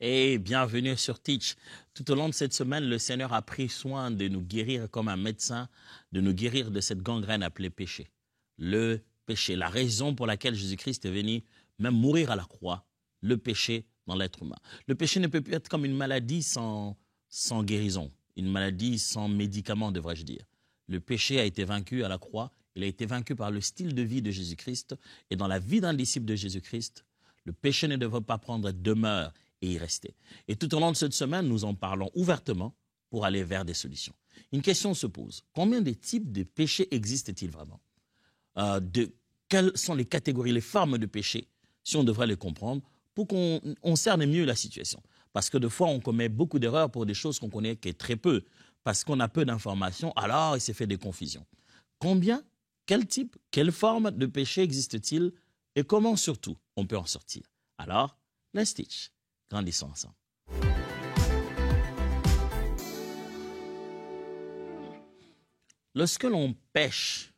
Et bienvenue sur Teach. Tout au long de cette semaine, le Seigneur a pris soin de nous guérir comme un médecin, de nous guérir de cette gangrène appelée péché. Le péché, la raison pour laquelle Jésus-Christ est venu même mourir à la croix, le péché dans l'être humain. Le péché ne peut plus être comme une maladie sans guérison, une maladie sans médicament, devrais-je dire. Le péché a été vaincu à la croix, il a été vaincu par le style de vie de Jésus-Christ, et dans la vie d'un disciple de Jésus-Christ, le péché ne devrait pas prendre demeure et y rester. Et tout au long de cette semaine, nous en parlons ouvertement pour aller vers des solutions. Une question se pose. Combien de types de péchés existent-ils vraiment? Quelles sont les catégories, les formes de péché, si on devrait les comprendre, pour qu'on cerne mieux la situation? Parce que des fois, on commet beaucoup d'erreurs pour des choses qu'on connaît que très peu, parce qu'on a peu d'informations, alors il s'est fait des confusions. Combien, quel type, quelle forme de péché existe-t-il et comment surtout on peut en sortir? Alors, let's teach. Grandissons ensemble. Lorsque l'on pêche,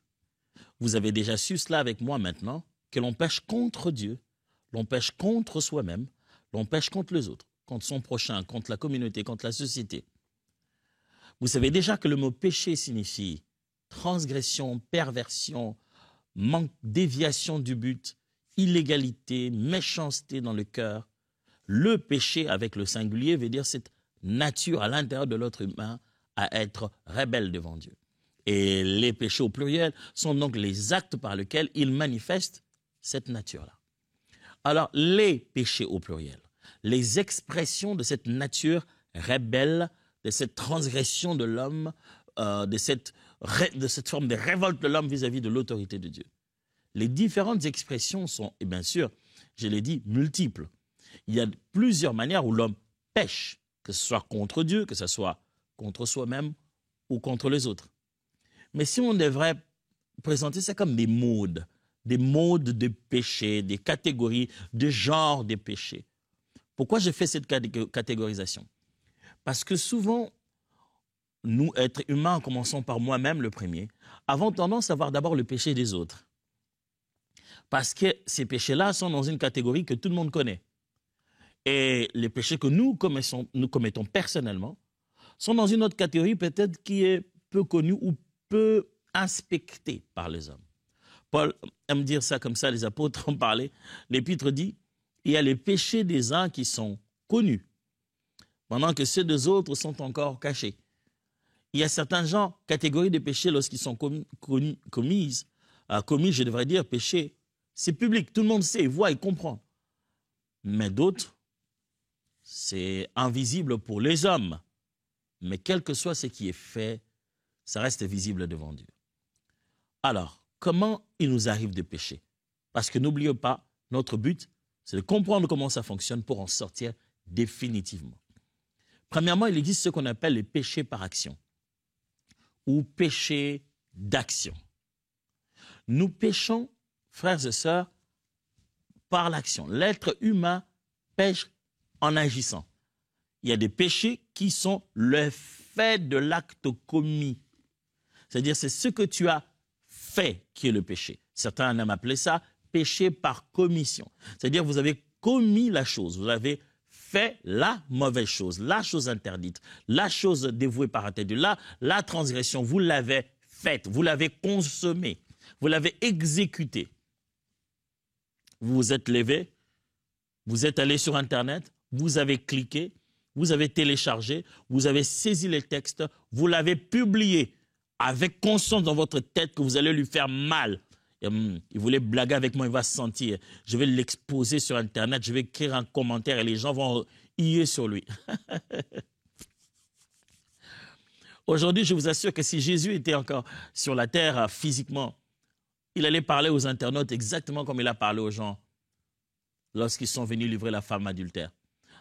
vous avez déjà su cela avec moi maintenant, que l'on pêche contre Dieu, l'on pêche contre soi-même, l'on pêche contre les autres, contre son prochain, contre la communauté, contre la société. Vous savez déjà que le mot péché signifie transgression, perversion, manque, déviation du but, illégalité, méchanceté dans le cœur. Le péché avec le singulier veut dire cette nature à l'intérieur de l'être humain à être rebelle devant Dieu. Et les péchés au pluriel sont donc les actes par lesquels il manifeste cette nature-là. Alors, les péchés au pluriel, les expressions de cette nature rebelle, de cette transgression de l'homme, de cette forme de révolte de l'homme vis-à-vis de l'autorité de Dieu. Les différentes expressions sont, et bien sûr, je l'ai dit, multiples. Il y a plusieurs manières où l'homme pêche, que ce soit contre Dieu, que ce soit contre soi-même ou contre les autres. Mais si on devrait présenter ça comme des modes de péché, des catégories, de genres de péchés. Pourquoi je fais cette catégorisation? Parce que souvent, nous, êtres humains, en commençant par moi-même le premier, avons tendance à voir d'abord le péché des autres. Parce que ces péchés-là sont dans une catégorie que tout le monde connaît. Et les péchés que nous commettons personnellement sont dans une autre catégorie peut-être qui est peu connue ou peu inspectée par les hommes. Paul aime dire ça comme ça, les apôtres en parlaient. L'Épître dit, il y a les péchés des uns qui sont connus, pendant que ceux des autres sont encore cachés. Il y a certains genres, catégories de péchés lorsqu'ils sont commis, je devrais dire péché, c'est public, tout le monde sait, voit et comprend. Mais d'autres, c'est invisible pour les hommes. Mais quel que soit ce qui est fait, ça reste visible devant Dieu. Alors, comment il nous arrive de pécher? Parce que n'oubliez pas, notre but, c'est de comprendre comment ça fonctionne pour en sortir définitivement. Premièrement, il existe ce qu'on appelle les péchés par action ou péchés d'action. Nous péchons, frères et sœurs, par l'action. L'être humain pêche en agissant. Il y a des péchés qui sont le fait de l'acte commis. C'est-à-dire, c'est ce que tu as fait qui est le péché. Certains aiment appeler ça péché par commission. C'est-à-dire, vous avez commis la chose, vous avez fait la mauvaise chose, la chose interdite, la chose dévouée par Dieu, la transgression, vous l'avez faite, vous l'avez consommée, vous l'avez exécutée. Vous vous êtes levé, vous êtes allé sur Internet, vous avez cliqué, vous avez téléchargé, vous avez saisi les textes, vous l'avez publié avec conscience dans votre tête que vous allez lui faire mal. Il voulait blaguer avec moi, il va se sentir. Je vais l'exposer sur Internet, je vais écrire un commentaire et les gens vont hier sur lui. Aujourd'hui, je vous assure que si Jésus était encore sur la terre physiquement, il allait parler aux internautes exactement comme il a parlé aux gens lorsqu'ils sont venus livrer la femme adultère.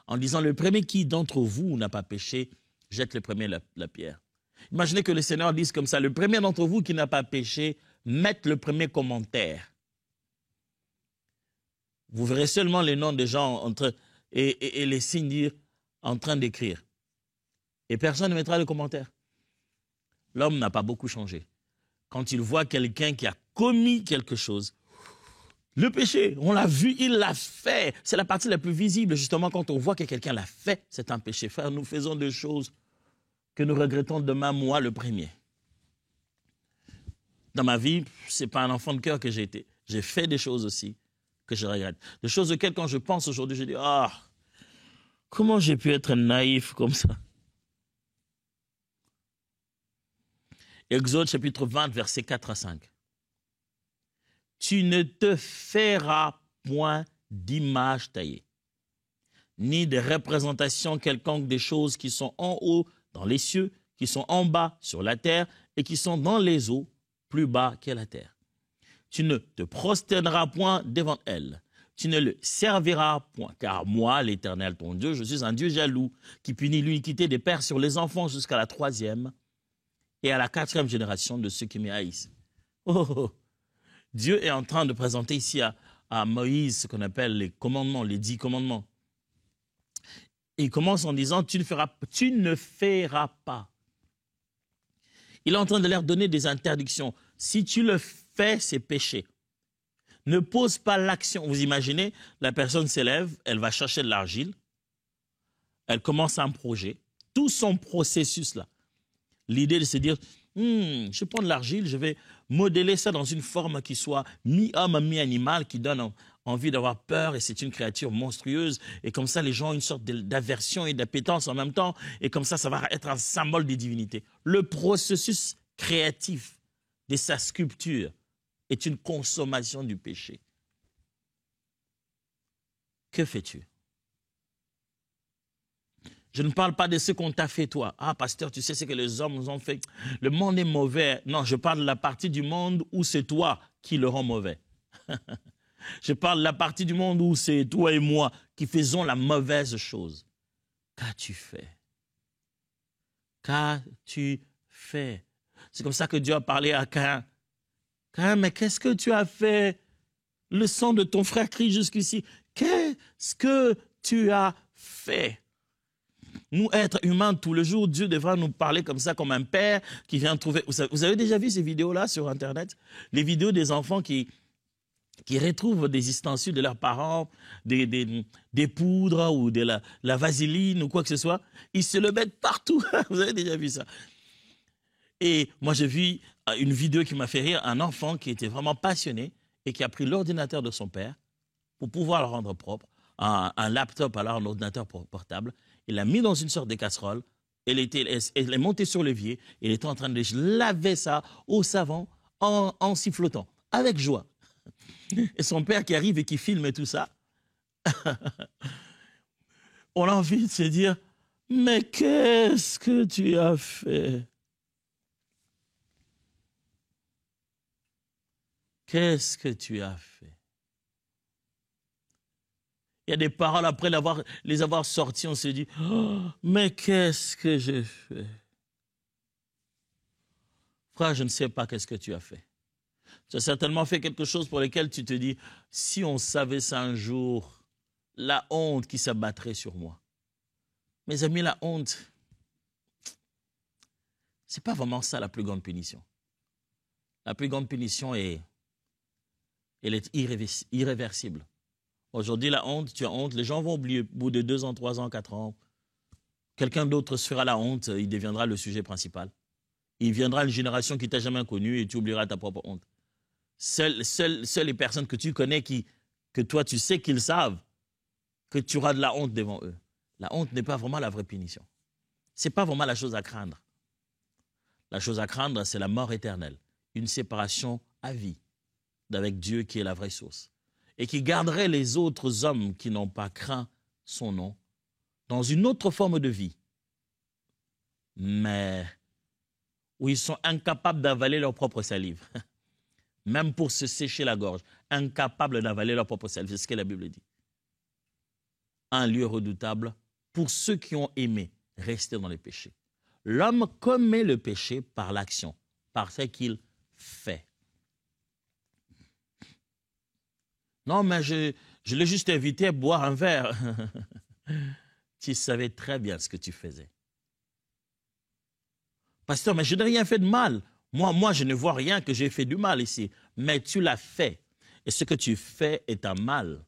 En disant, le premier qui d'entre vous n'a pas péché, jette le premier la pierre. Imaginez que le Seigneur dise comme ça, le premier d'entre vous qui n'a pas péché, mette le premier commentaire. Vous verrez seulement les noms des gens et les signes dire en train d'écrire. Et personne ne mettra le commentaire. L'homme n'a pas beaucoup changé. Quand il voit quelqu'un qui a commis quelque chose, Le péché, on l'a vu, il l'a fait. C'est la partie la plus visible, justement, quand on voit que quelqu'un l'a fait, c'est un péché. Frère, nous faisons des choses que nous regrettons demain, moi le premier. Dans ma vie, ce n'est pas un enfant de cœur que j'ai été. J'ai fait des choses aussi que je regrette. Des choses auxquelles, quand je pense aujourd'hui, je dis, ah, comment j'ai pu être naïf comme ça? Exode chapitre 20, versets 4 à 5. Tu ne te feras point d'image taillée, ni de représentation quelconque des choses qui sont en haut dans les cieux, qui sont en bas sur la terre et qui sont dans les eaux plus bas que la terre. Tu ne te prosterneras point devant elles. Tu ne le serviras point, car moi, l'Éternel, ton Dieu, je suis un Dieu jaloux, qui punit l'iniquité des pères sur les enfants jusqu'à la 3e et à la 4e génération de ceux qui me haïssent. Oh, oh, oh. Dieu est en train de présenter ici à Moïse ce qu'on appelle les commandements, les 10 commandements. Et il commence en disant, tu ne feras pas. Il est en train de leur donner des interdictions. Si tu le fais, c'est péché. Ne pose pas l'action. Vous imaginez, la personne s'élève, elle va chercher de l'argile, elle commence un projet, tout son processus là. L'idée de se dire, je prends de l'argile, je vais modeler ça dans une forme qui soit mi-homme, mi-animal, qui donne envie d'avoir peur, et c'est une créature monstrueuse, et comme ça les gens ont une sorte d'aversion et d'appétence en même temps, et comme ça va être un symbole des divinités. Le processus créatif de sa sculpture est une consommation du péché. Que fais-tu? Je ne parle pas de ce qu'on t'a fait toi. Ah, pasteur, tu sais ce que les hommes nous ont fait. Le monde est mauvais. Non, je parle de la partie du monde où c'est toi qui le rend mauvais. Je parle de la partie du monde où c'est toi et moi qui faisons la mauvaise chose. Qu'as-tu fait? Qu'as-tu fait? C'est comme ça que Dieu a parlé à Caïn. Caïn, mais qu'est-ce que tu as fait? Le sang de ton frère crie jusqu'ici. Qu'est-ce que tu as fait? Nous, êtres humains, tout le jour, Dieu devra nous parler comme ça, comme un père qui vient trouver... Vous avez déjà vu ces vidéos-là sur Internet? Les vidéos des enfants qui retrouvent des ustensiles de leurs parents, des poudres ou de la vaseline ou quoi que ce soit. Ils se le mettent partout. Vous avez déjà vu ça? Et moi, j'ai vu une vidéo qui m'a fait rire, un enfant qui était vraiment passionné et qui a pris l'ordinateur de son père pour pouvoir le rendre propre, un laptop, alors un ordinateur portable. Il l'a mis dans une sorte de casserole, elle est montée sur l'évier, il était en train de laver ça au savon en sifflotant, avec joie. Et son père qui arrive et qui filme tout ça, on a envie de se dire, mais qu'est-ce que tu as fait? Qu'est-ce que tu as fait? Il y a des paroles, après les avoir sorties, on se dit, oh, mais qu'est-ce que j'ai fait? Frère, je ne sais pas qu'est-ce que tu as fait. Tu as certainement fait quelque chose pour lequel tu te dis, si on savait ça un jour, la honte qui s'abattrait sur moi. Mes amis, la honte, ce n'est pas vraiment ça la plus grande punition. La plus grande punition elle est irréversible. Aujourd'hui, la honte, tu as honte, les gens vont oublier au bout de 2 ans, 3 ans, 4 ans. Quelqu'un d'autre se fera la honte, il deviendra le sujet principal. Il viendra une génération qui t'a jamais connue et tu oublieras ta propre honte. Seules les personnes que tu connais, que toi tu sais qu'ils savent, que tu auras de la honte devant eux. La honte n'est pas vraiment la vraie punition. Ce n'est pas vraiment la chose à craindre. La chose à craindre, c'est la mort éternelle. Une séparation à vie d'avec Dieu qui est la vraie source. Et qui garderait les autres hommes qui n'ont pas craint son nom dans une autre forme de vie, mais où ils sont incapables d'avaler leur propre salive, même pour se sécher la gorge, incapables d'avaler leur propre salive, c'est ce que la Bible dit. Un lieu redoutable pour ceux qui ont aimé rester dans les péchés. L'homme commet le péché par l'action, par ce qu'il fait. Non, mais je l'ai juste invité à boire un verre. Tu savais très bien ce que tu faisais. Pasteur, mais je n'ai rien fait de mal. Moi, je ne vois rien que j'ai fait du mal ici. Mais tu l'as fait. et ce que tu fais est un mal,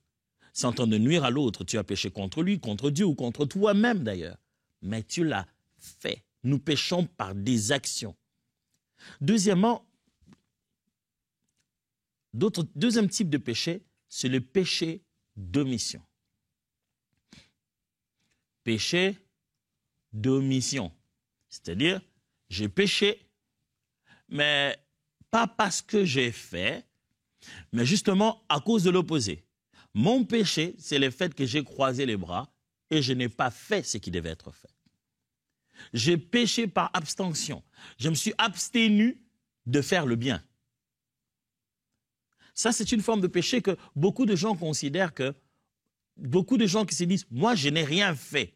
c'est en train de nuire à l'autre, tu as péché contre lui, contre Dieu ou contre toi-même d'ailleurs, mais tu l'as fait. Nous péchons par des actions. Deuxièmement, deuxième type de péché, c'est le péché d'omission. Péché d'omission. C'est-à-dire, j'ai péché, mais pas parce que j'ai fait, mais justement à cause de l'opposé. Mon péché, c'est le fait que j'ai croisé les bras et je n'ai pas fait ce qui devait être fait. J'ai péché par abstention. Je me suis abstenu de faire le bien. Ça, c'est une forme de péché que beaucoup de gens considèrent que, beaucoup de gens qui se disent « moi, je n'ai rien fait »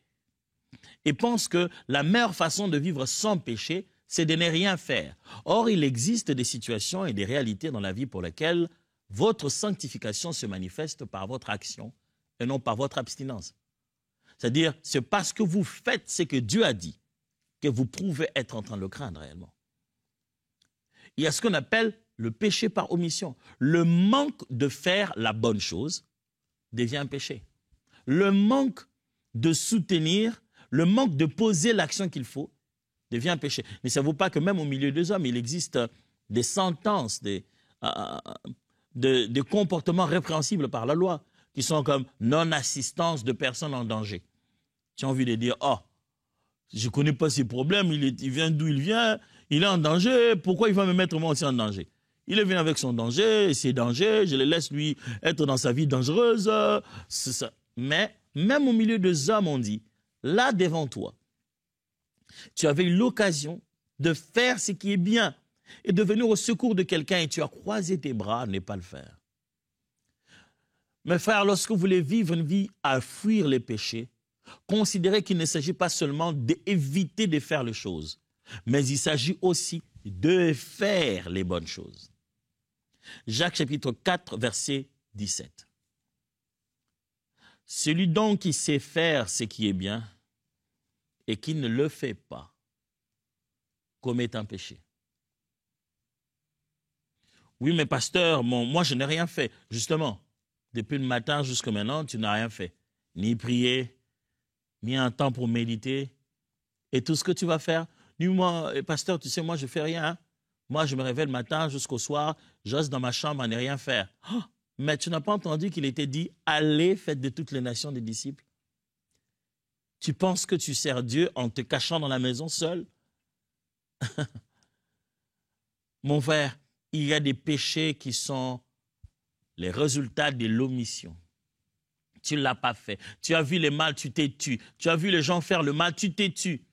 et pensent que la meilleure façon de vivre sans péché, c'est de ne rien faire. Or, il existe des situations et des réalités dans la vie pour lesquelles votre sanctification se manifeste par votre action et non par votre abstinence. C'est-à-dire, c'est parce que vous faites ce que Dieu a dit que vous pouvez être en train de le craindre réellement. Il y a ce qu'on appelle le péché par omission. Le manque de faire la bonne chose devient un péché. Le manque de soutenir, le manque de poser l'action qu'il faut devient un péché. Mais ça ne vaut pas que même au milieu des hommes, il existe des sentences, des comportements répréhensibles par la loi, qui sont comme non-assistance de personnes en danger. Tu as envie de dire, oh, je ne connais pas ses problèmes, il vient d'où il vient, il est en danger, pourquoi il va me mettre moi aussi en danger? Il est venu avec son danger, ses dangers, je le laisse lui être dans sa vie dangereuse. Ça. Mais même au milieu des hommes, on dit, là devant toi, tu avais eu l'occasion de faire ce qui est bien et de venir au secours de quelqu'un et tu as croisé tes bras à ne pas le faire. Mes frères, lorsque vous voulez vivre une vie à fuir les péchés, considérez qu'il ne s'agit pas seulement d'éviter de faire les choses, mais il s'agit aussi de faire les bonnes choses. Jacques chapitre 4, verset 17. Celui donc qui sait faire ce qui est bien et qui ne le fait pas commet un péché. Oui, mais pasteur, moi je n'ai rien fait. Justement, depuis le matin jusqu'à maintenant, tu n'as rien fait. Ni prier, ni un temps pour méditer. Et tout ce que tu vas faire, dis-moi, pasteur, tu sais, moi je ne fais rien. Moi je me réveille le matin jusqu'au soir, je reste dans ma chambre à ne rien faire. Oh, mais tu n'as pas entendu qu'il était dit, allez, faites de toutes les nations des disciples. Tu penses que tu sers Dieu en te cachant dans la maison seul? Mon frère, il y a des péchés qui sont les résultats de l'omission. Tu ne l'as pas fait. Tu as vu le mal, tu t'es tu. Tu as vu les gens faire le mal, tu t'es tu.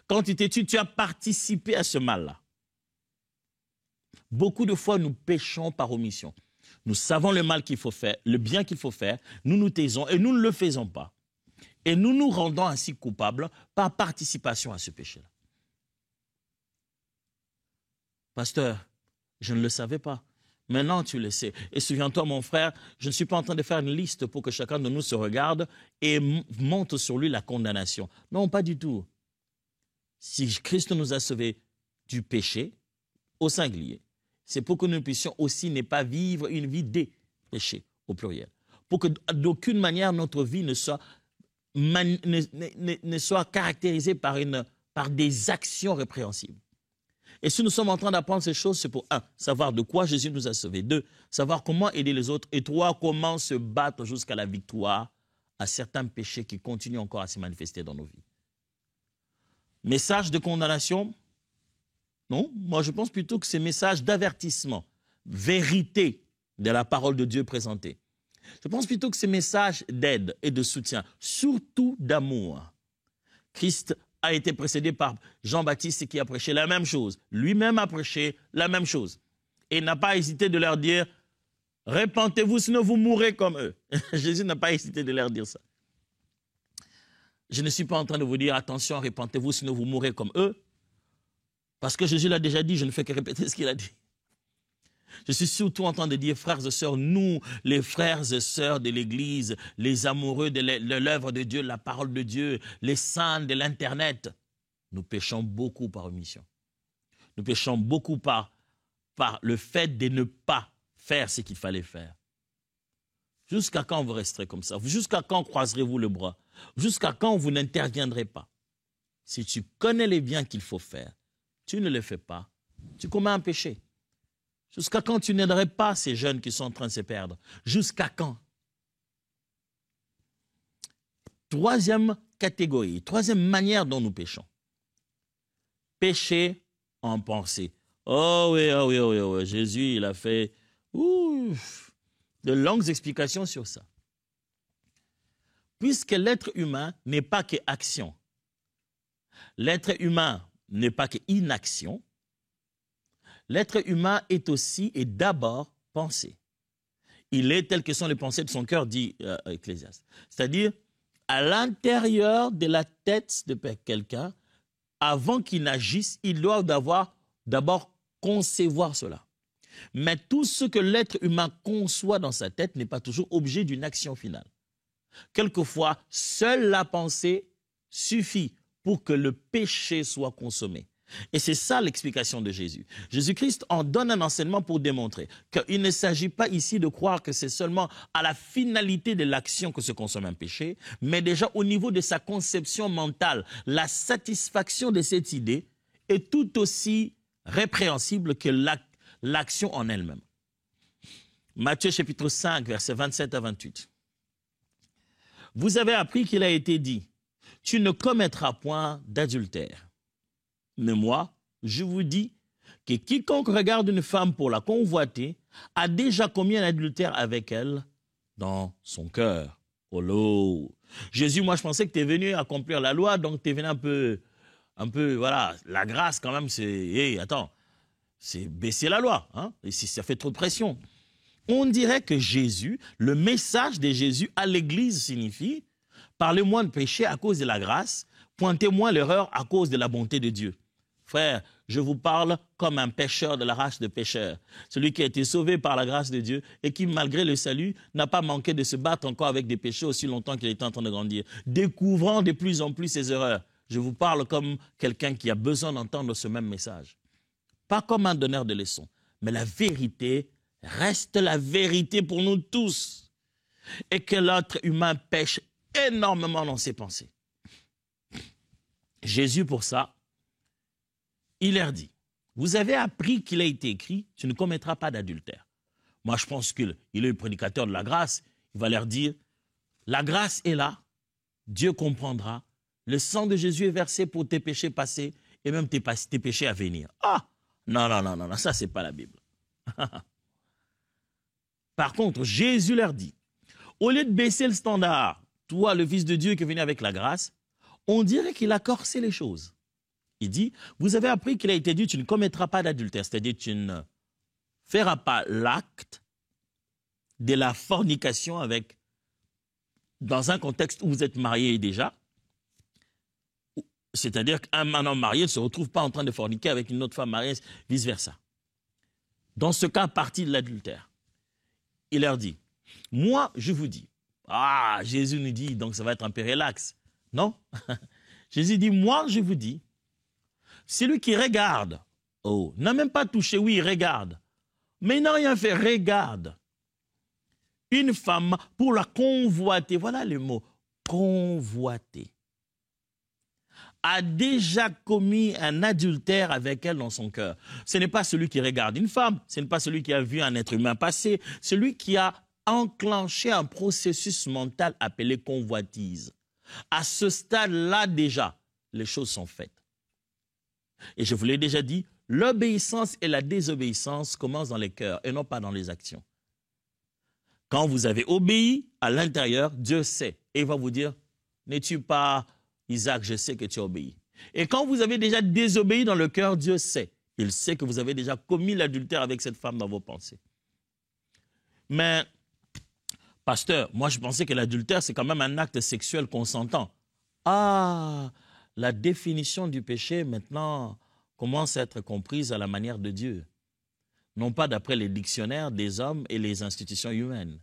Quand tu t'es tu, tu as participé à ce mal-là. Beaucoup de fois, nous péchons par omission. Nous savons le mal qu'il faut faire, le bien qu'il faut faire, nous nous taisons et nous ne le faisons pas. Et nous nous rendons ainsi coupables par participation à ce péché-là. Pasteur, je ne le savais pas. Maintenant, tu le sais. Et souviens-toi, mon frère, je ne suis pas en train de faire une liste pour que chacun de nous se regarde et monte sur lui la condamnation. Non, pas du tout. Si Christ nous a sauvés du péché, au singulier, c'est pour que nous puissions aussi ne pas vivre une vie des péchés, au pluriel. Pour que d'aucune manière notre vie ne soit caractérisée par des actions répréhensibles. Et si nous sommes en train d'apprendre ces choses, c'est pour, 1, savoir de quoi Jésus nous a sauvés. 2, savoir comment aider les autres. Et 3, comment se battre jusqu'à la victoire à certains péchés qui continuent encore à se manifester dans nos vies. Message de condamnation? Non, moi je pense plutôt que c'est message d'avertissement, vérité de la parole de Dieu présentée. Je pense plutôt que c'est message d'aide et de soutien, surtout d'amour. Christ a été précédé par Jean-Baptiste qui a prêché la même chose. Lui-même a prêché la même chose. Et n'a pas hésité de leur dire, repentez-vous sinon vous mourrez comme eux. Jésus n'a pas hésité de leur dire ça. Je ne suis pas en train de vous dire, attention, repentez-vous sinon vous mourrez comme eux. Parce que Jésus l'a déjà dit, je ne fais que répéter ce qu'il a dit. Je suis surtout en train de dire, frères et sœurs, nous, les frères et sœurs de l'Église, les amoureux de l'œuvre de Dieu, la parole de Dieu, les saints de l'Internet, nous péchons beaucoup par omission. Nous péchons beaucoup par le fait de ne pas faire ce qu'il fallait faire. Jusqu'à quand vous resterez comme ça? Jusqu'à quand croiserez-vous le bras? Jusqu'à quand vous n'interviendrez pas? Si tu connais les biens qu'il faut faire, tu ne les fais pas, tu commets un péché. Jusqu'à quand tu n'aiderais pas ces jeunes qui sont en train de se perdre? Jusqu'à quand? Troisième catégorie, troisième manière dont nous péchons. Pécher en pensée. Oh oui, oh oui, oh oui, oh oui. Jésus, il a fait de longues explications sur ça. Puisque l'être humain n'est pas qu'action, l'être humain n'est pas qu'inaction, l'être humain est aussi et d'abord pensée. Il est tel que sont les pensées de son cœur, dit Ecclésiaste. C'est-à-dire, à l'intérieur de la tête de quelqu'un, avant qu'il n'agisse, il doit d'abord concevoir cela. Mais tout ce que l'être humain conçoit dans sa tête n'est pas toujours objet d'une action finale. Quelquefois, seule la pensée suffit pour que le péché soit consommé. Et c'est ça l'explication de Jésus. Jésus-Christ en donne un enseignement pour démontrer qu'il ne s'agit pas ici de croire que c'est seulement à la finalité de l'action que se consomme un péché, mais déjà au niveau de sa conception mentale, la satisfaction de cette idée est tout aussi répréhensible que l'action en elle-même. Matthieu chapitre 5, versets 27 à 28. Vous avez appris qu'il a été dit, tu ne commettras point d'adultère. Mais moi, je vous dis que quiconque regarde une femme pour la convoiter a déjà commis un adultère avec elle dans son cœur. Oh là! Jésus, moi je pensais que tu es venu accomplir la loi, donc tu es venu un peu, voilà, la grâce quand même, c'est, c'est baisser la loi, hein, et si ça fait trop de pression. On dirait que Jésus, le message de Jésus à l'Église signifie « Parlez-moi de péché à cause de la grâce, pointez-moi l'erreur à cause de la bonté de Dieu. » Frère, je vous parle comme un pécheur de la race de pécheurs, celui qui a été sauvé par la grâce de Dieu et qui, malgré le salut, n'a pas manqué de se battre encore avec des péchés aussi longtemps qu'il était en train de grandir, découvrant de plus en plus ses erreurs. Je vous parle comme quelqu'un qui a besoin d'entendre ce même message. Pas comme un donneur de leçons, mais la vérité reste la vérité pour nous tous. Et que l'être humain pêche énormément dans ses pensées. Jésus, pour ça, il leur dit, vous avez appris qu'il a été écrit, tu ne commettras pas d'adultère. Moi, je pense qu'il est le prédicateur de la grâce. Il va leur dire, la grâce est là, Dieu comprendra. Le sang de Jésus est versé pour tes péchés passés et même tes péchés à venir. Ah, non, ça, c'est pas la Bible. Par contre, Jésus leur dit, au lieu de baisser le standard, toi, le Fils de Dieu qui est venu avec la grâce, on dirait qu'il a corsé les choses. Il dit, vous avez appris qu'il a été dit, tu ne commettras pas d'adultère, c'est-à-dire tu ne feras pas l'acte de la fornication dans un contexte où vous êtes marié déjà, c'est-à-dire qu'un homme marié ne se retrouve pas en train de forniquer avec une autre femme mariée, vice-versa. Dans ce cas, partie de l'adultère. Il leur dit, moi, je vous dis, Jésus nous dit, donc ça va être un peu relax. Non, Jésus dit, moi, je vous dis, celui qui regarde, n'a même pas touché, oui, il regarde, mais il n'a rien fait, regarde. Une femme pour la convoiter, voilà le mot, convoiter, a déjà commis un adultère avec elle dans son cœur. Ce n'est pas celui qui regarde une femme, ce n'est pas celui qui a vu un être humain passer, celui qui a enclenché un processus mental appelé convoitise. À ce stade-là déjà, les choses sont faites. Et je vous l'ai déjà dit, l'obéissance et la désobéissance commencent dans les cœurs et non pas dans les actions. Quand vous avez obéi à l'intérieur, Dieu sait et il va vous dire, n'es-tu pas Isaac, je sais que tu as obéi. Et quand vous avez déjà désobéi dans le cœur, Dieu sait. Il sait que vous avez déjà commis l'adultère avec cette femme dans vos pensées. Mais, pasteur, moi je pensais que l'adultère c'est quand même un acte sexuel consentant. La définition du péché maintenant commence à être comprise à la manière de Dieu. Non pas d'après les dictionnaires des hommes et les institutions humaines.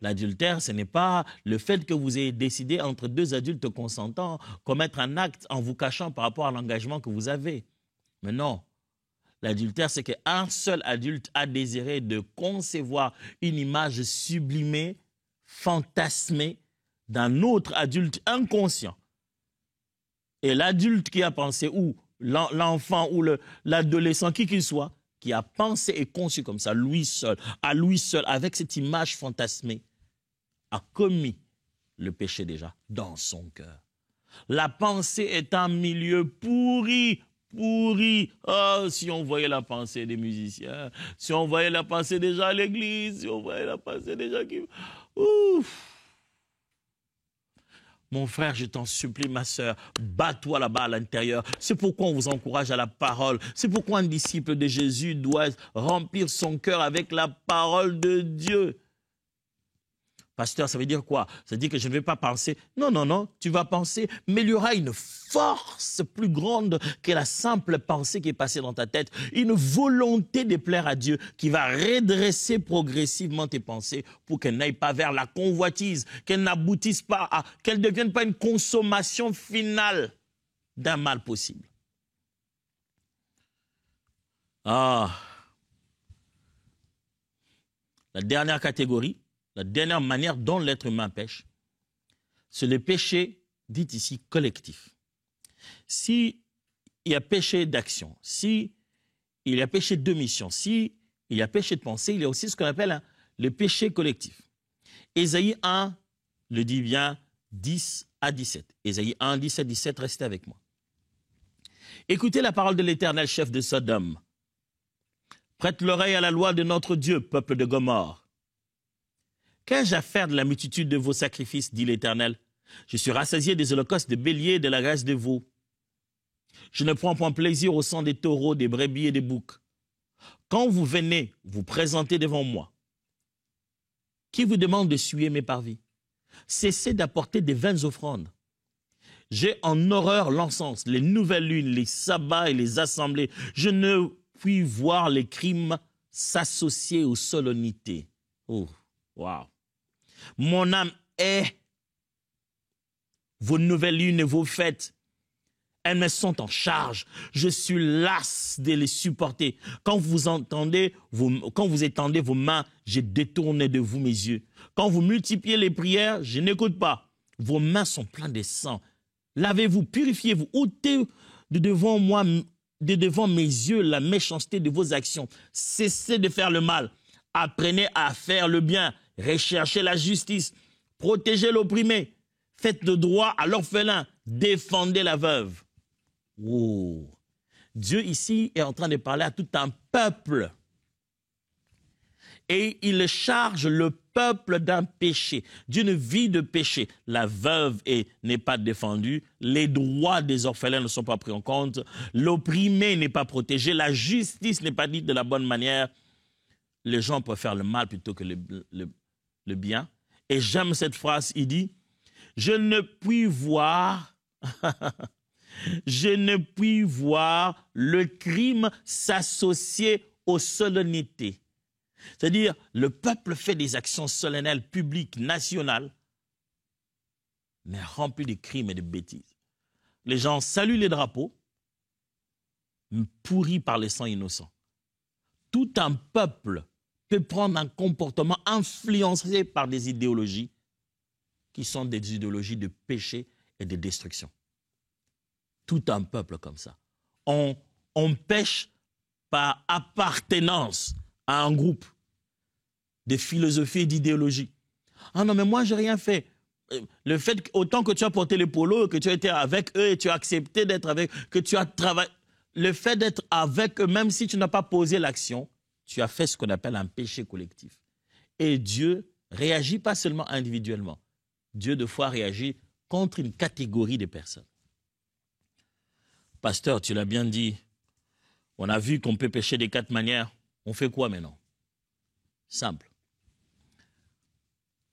L'adultère, ce n'est pas le fait que vous ayez décidé entre deux adultes consentants commettre un acte en vous cachant par rapport à l'engagement que vous avez. Mais non, L'adultère, c'est qu'un seul adulte a désiré de concevoir une image sublimée, fantasmée d'un autre adulte inconscient. Et l'adulte qui a pensé, ou l'enfant ou l'adolescent, qui qu'il soit, qui a pensé et conçu comme ça, lui seul, avec cette image fantasmée, a commis le péché déjà dans son cœur. La pensée est un milieu pourri. Oh, si on voyait la pensée des musiciens, si on voyait la pensée des gens à l'église, si on voyait la pensée des gens qui... Ouf! Mon frère, je t'en supplie, ma sœur, bats-toi là-bas à l'intérieur. C'est pourquoi on vous encourage à la parole. C'est pourquoi un disciple de Jésus doit remplir son cœur avec la parole de Dieu. Pasteur, ça veut dire quoi? Ça veut dire que je ne vais pas penser. Non, non, non, tu vas penser, mais il y aura une force plus grande que la simple pensée qui est passée dans ta tête. Une volonté de plaire à Dieu qui va redresser progressivement tes pensées pour qu'elles n'aillent pas vers la convoitise, qu'elles n'aboutissent pas à, qu'elles ne deviennent pas une consommation finale d'un mal possible. Ah, la dernière catégorie, la dernière manière dont l'être humain pêche, c'est le péché, dit ici, collectif. S'il y a péché d'action, s'il y a péché d'omission, s'il y a péché de pensée, il y a aussi ce qu'on appelle le péché collectif. Ésaïe 1 le dit bien 10 à 17. Ésaïe 1, 10 à 17, restez avec moi. Écoutez la parole de l'Éternel, chef de Sodome. Prête l'oreille à la loi de notre Dieu, peuple de Gomorrhe. Qu'ai-je à faire de la multitude de vos sacrifices, dit l'Éternel? Je suis rassasié des holocaustes de béliers et de la graisse de veaux. Je ne prends point plaisir au sang des taureaux, des brebis et des boucs. Quand vous venez vous présenter devant moi, qui vous demande de suer mes parvis? Cessez d'apporter des vaines offrandes. J'ai en horreur l'encens, les nouvelles lunes, les sabbats et les assemblées. Je ne puis voir les crimes s'associer aux solennités. Oh, waouh! Mon âme est vos nouvelles lunes et vos fêtes. Elles me sont en charge. Je suis las de les supporter. Quand vous étendez vos mains, j'ai détourné de vous mes yeux. Quand vous multipliez les prières, je n'écoute pas. Vos mains sont pleines de sang. Lavez-vous, purifiez-vous, ôtez de devant moi, de devant mes yeux, la méchanceté de vos actions. Cessez de faire le mal. Apprenez à faire le bien. Recherchez la justice. Protégez l'opprimé. Faites le droit à l'orphelin. Défendez la veuve. Oh. Dieu ici est en train de parler à tout un peuple. Et il charge le peuple d'un péché, d'une vie de péché. La veuve n'est pas défendue, les droits des orphelins ne sont pas pris en compte, l'opprimé n'est pas protégé, la justice n'est pas dite de la bonne manière. Les gens préfèrent le mal plutôt que le bien. Et j'aime cette phrase, il dit, je ne puis voir... Je ne puis voir le crime s'associer aux solennités. C'est-à-dire, le peuple fait des actions solennelles, publiques, nationales, mais remplies de crimes et de bêtises. Les gens saluent les drapeaux, pourris par les sangs innocents. Tout un peuple peut prendre un comportement influencé par des idéologies qui sont des idéologies de péché et de destruction. Tout un peuple comme ça. On pêche par appartenance à un groupe de philosophie et d'idéologie. Ah non, mais moi, je n'ai rien fait. Le fait autant que tu as porté le polo, que tu as été avec eux et tu as accepté d'être avec eux, que tu as travaillé, le fait d'être avec eux, même si tu n'as pas posé l'action, tu as fait ce qu'on appelle un péché collectif. Et Dieu réagit pas seulement individuellement. Dieu, de fois, réagit contre une catégorie de personnes. Pasteur, tu l'as bien dit, on a vu qu'on peut pécher de 4 manières. On fait quoi maintenant? Simple.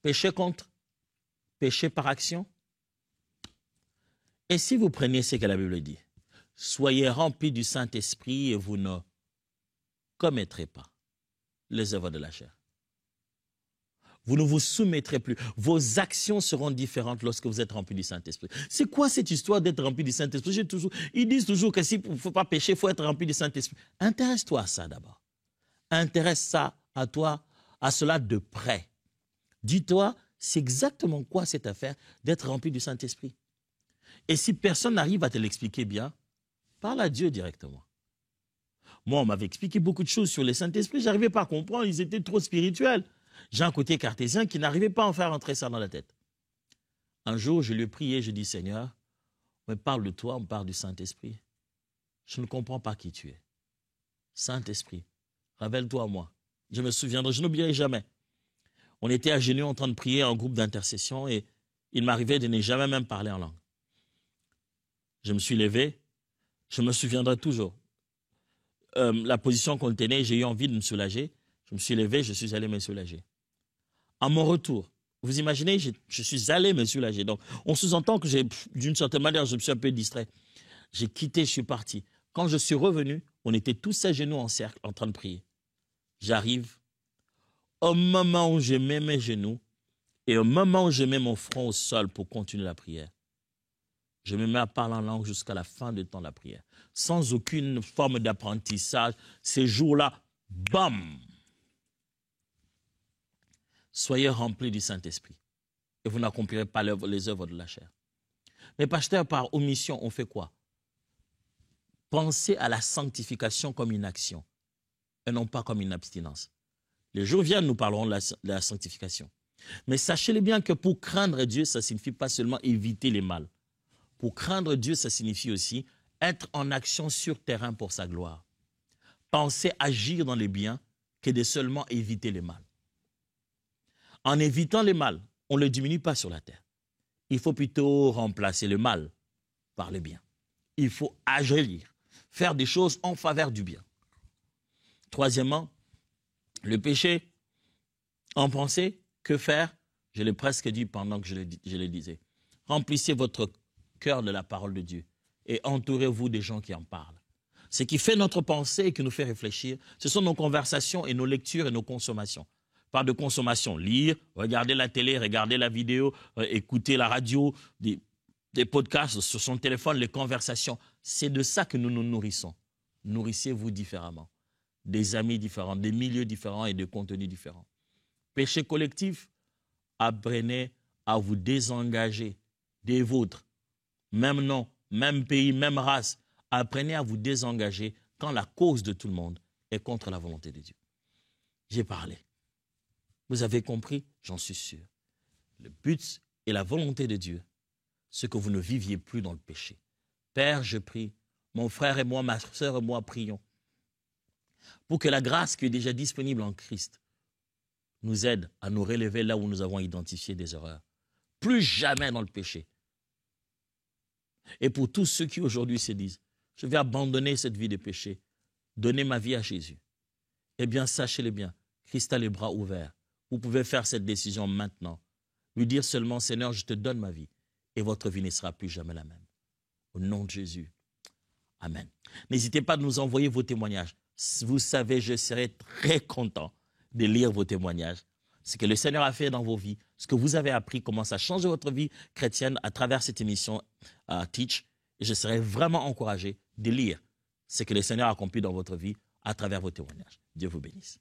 Péché contre, péché par action. Et si vous preniez ce que la Bible dit, soyez remplis du Saint-Esprit et vous ne commettrez pas les œuvres de la chair. Vous ne vous soumettrez plus. Vos actions seront différentes lorsque vous êtes rempli du Saint-Esprit. C'est quoi cette histoire d'être rempli du Saint-Esprit? Ils disent toujours que s'il ne faut pas pécher, il faut être rempli du Saint-Esprit. Intéresse-toi à ça d'abord. Intéresse ça à toi, à cela de près. Dis-toi, c'est exactement quoi cette affaire d'être rempli du Saint-Esprit. Et si personne n'arrive à te l'expliquer bien, parle à Dieu directement. Moi, on m'avait expliqué beaucoup de choses sur le Saint-Esprit, je n'arrivais pas à comprendre, ils étaient trop spirituels. J'ai un côté cartésien qui n'arrivait pas à en faire entrer ça dans la tête. Un jour, je lui ai prié, je dis, Seigneur, on me parle de toi, on me parle du Saint-Esprit. Je ne comprends pas qui tu es. Saint-Esprit, révèle-toi à moi. Je me souviendrai, je n'oublierai jamais. On était à genoux en train de prier en groupe d'intercession et il m'arrivait de ne jamais même parler en langue. Je me suis levé, je me souviendrai toujours. La position qu'on tenait, j'ai eu envie de me soulager. Je me suis levé, je suis allé me soulager. À mon retour, vous imaginez, je suis allé me soulager. Donc, on sous-entend que d'une certaine manière, je me suis un peu distrait. J'ai quitté, je suis parti. Quand je suis revenu, on était tous à genoux en cercle, en train de prier. J'arrive, au moment où je mets mes genoux et au moment où je mets mon front au sol pour continuer la prière, je me mets à parler en langue jusqu'à la fin du temps de la prière. Sans aucune forme d'apprentissage. Ces jours-là, bam! Soyez remplis du Saint-Esprit et vous n'accomplirez pas les œuvres de la chair. Mais pasteur, par omission, on fait quoi? Pensez à la sanctification comme une action et non pas comme une abstinence. Les jours viennent, nous parlerons de la sanctification. Mais sachez-le bien que pour craindre Dieu, ça ne signifie pas seulement éviter les mal. Pour craindre Dieu, ça signifie aussi être en action sur terrain pour sa gloire. Pensez agir dans les biens que de seulement éviter les mal. En évitant les mal, on ne le diminue pas sur la terre. Il faut plutôt remplacer le mal par le bien. Il faut agir, faire des choses en faveur du bien. Troisièmement, le péché, en pensée, que faire? Je l'ai presque dit pendant que je le disais. Remplissez votre cœur de la parole de Dieu et entourez-vous des gens qui en parlent. Ce qui fait notre pensée et qui nous fait réfléchir, ce sont nos conversations et nos lectures et nos consommations. Pas de consommation, lire, regarder la télé, regarder la vidéo, écouter la radio, des podcasts sur son téléphone, les conversations. C'est de ça que nous nous nourrissons. Nourrissez-vous différemment. Des amis différents, des milieux différents et de contenus différents. Péché collectif, apprenez à vous désengager des vôtres. Même nom, même pays, même race. Apprenez à vous désengager quand la cause de tout le monde est contre la volonté de Dieu. J'ai parlé. Vous avez compris? J'en suis sûr. Le but et la volonté de Dieu, c'est que vous ne viviez plus dans le péché. Père, je prie, mon frère et moi, ma sœur et moi, prions pour que la grâce qui est déjà disponible en Christ nous aide à nous relever là où nous avons identifié des erreurs. Plus jamais dans le péché. Et pour tous ceux qui aujourd'hui se disent, je vais abandonner cette vie de péché, donner ma vie à Jésus. Eh bien, sachez-le bien, Christ a les bras ouverts. Vous pouvez faire cette décision maintenant. Lui dire seulement, Seigneur, je te donne ma vie. Et votre vie ne sera plus jamais la même. Au nom de Jésus. Amen. N'hésitez pas à nous envoyer vos témoignages. Vous savez, je serai très content de lire vos témoignages. Ce que le Seigneur a fait dans vos vies, ce que vous avez appris, comment ça change votre vie chrétienne à travers cette émission Teach. Et je serai vraiment encouragé de lire ce que le Seigneur a accompli dans votre vie à travers vos témoignages. Dieu vous bénisse.